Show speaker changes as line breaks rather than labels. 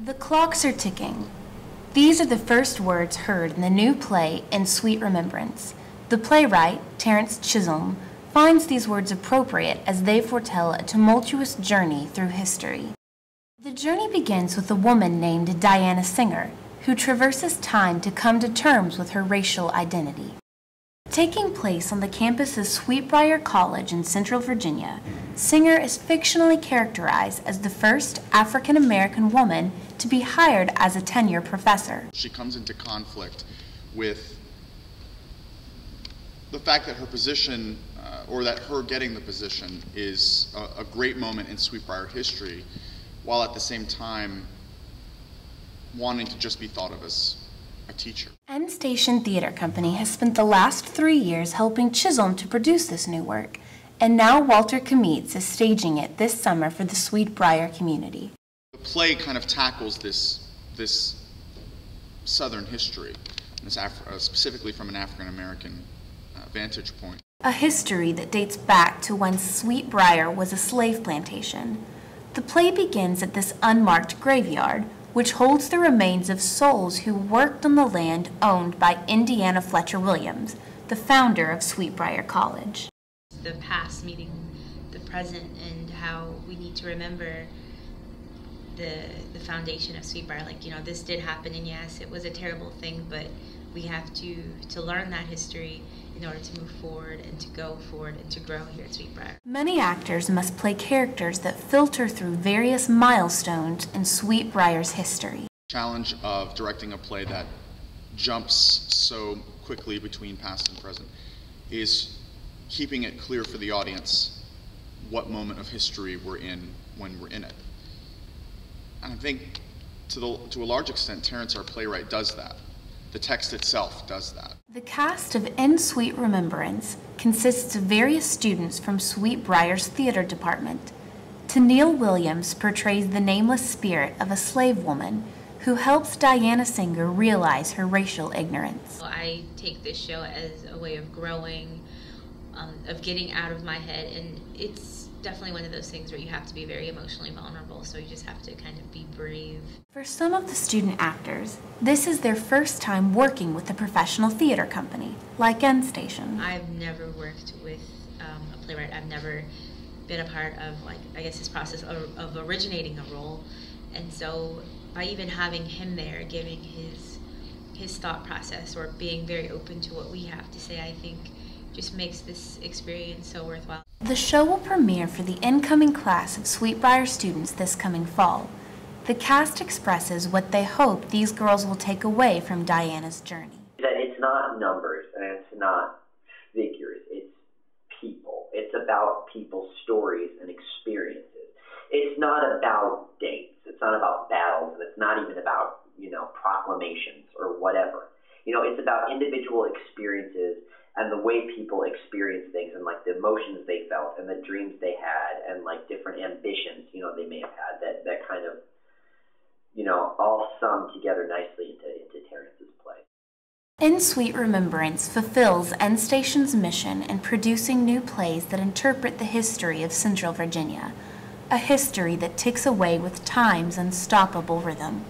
The clocks are ticking. These are the first words heard in the new play in Sweet Remembrance. The playwright, Terrence Chisholm, finds these words appropriate as they foretell a tumultuous journey through history. The journey begins with a woman named Diana Singer, who traverses time to come to terms with her racial identity. Taking place on the campus of Sweet Briar College in Central Virginia, Singer is fictionally characterized as the first African-American woman to be hired as a tenure professor.
She comes into conflict with the fact that her position, or that her getting the position, is a great moment in Sweet Briar history, while at the same time wanting to just be thought of as a teacher.
Endstation Theatre Company has spent the last 3 years helping Chisholm to produce this new work, and now Walter Kamitz is staging it this summer for the Sweet Briar community.
The play kind of tackles this Southern history, specifically from an African-American vantage point.
A history that dates back to when Sweet Briar was a slave plantation. The play begins at this unmarked graveyard, which holds the remains of souls who worked on the land owned by Indiana Fletcher Williams, the founder of Sweet Briar College.
The past meeting the present and how we need to remember the foundation of Sweet Briar. Like, you know, this did happen, and yes, it was a terrible thing, but we have to learn that history in order to move forward and to go forward and to grow here at Sweet Briar.
Many actors must play characters that filter through various milestones in Sweet Briar's history.
Challenge of directing a play that jumps so quickly between past and present is keeping it clear for the audience what moment of history we're in when we're in it. And I think to a large extent, Terrence, our playwright, does that. The text itself does that.
The cast of In Sweet Remembrance consists of various students from Sweet Briar's theater department. Tennille Williams portrays the nameless spirit of a slave woman who helps Diana Singer realize her racial ignorance.
I take this show as a way of growing, of getting out of my head, and it's definitely one of those things where you have to be very emotionally vulnerable, so you just have to kind of be brave.
For some of the student actors, this is their first time working with a professional theater company, like Endstation.
I've never worked with a playwright. I've never been a part of, like, I guess, this process of originating a role, and so by even having him there, giving his thought process, or being very open to what we have to say, I think just makes this experience so worthwhile.
The show will premiere for the incoming class of Sweet Briar students this coming fall. The cast expresses what they hope these girls will take away from Diana's journey.
That it's not numbers and it's not figures, it's people. It's about people's stories and experiences. It's not about dates, it's not about battles, and it's not even about, proclamations or whatever. It's about individual experiences and the way people experience things, and like the emotions they felt and the dreams they had, and like different ambitions, they may have had that kind of, all sum together nicely into Terrence's play.
In Sweet Remembrance fulfills Endstation's mission in producing new plays that interpret the history of Central Virginia, a history that ticks away with time's unstoppable rhythm.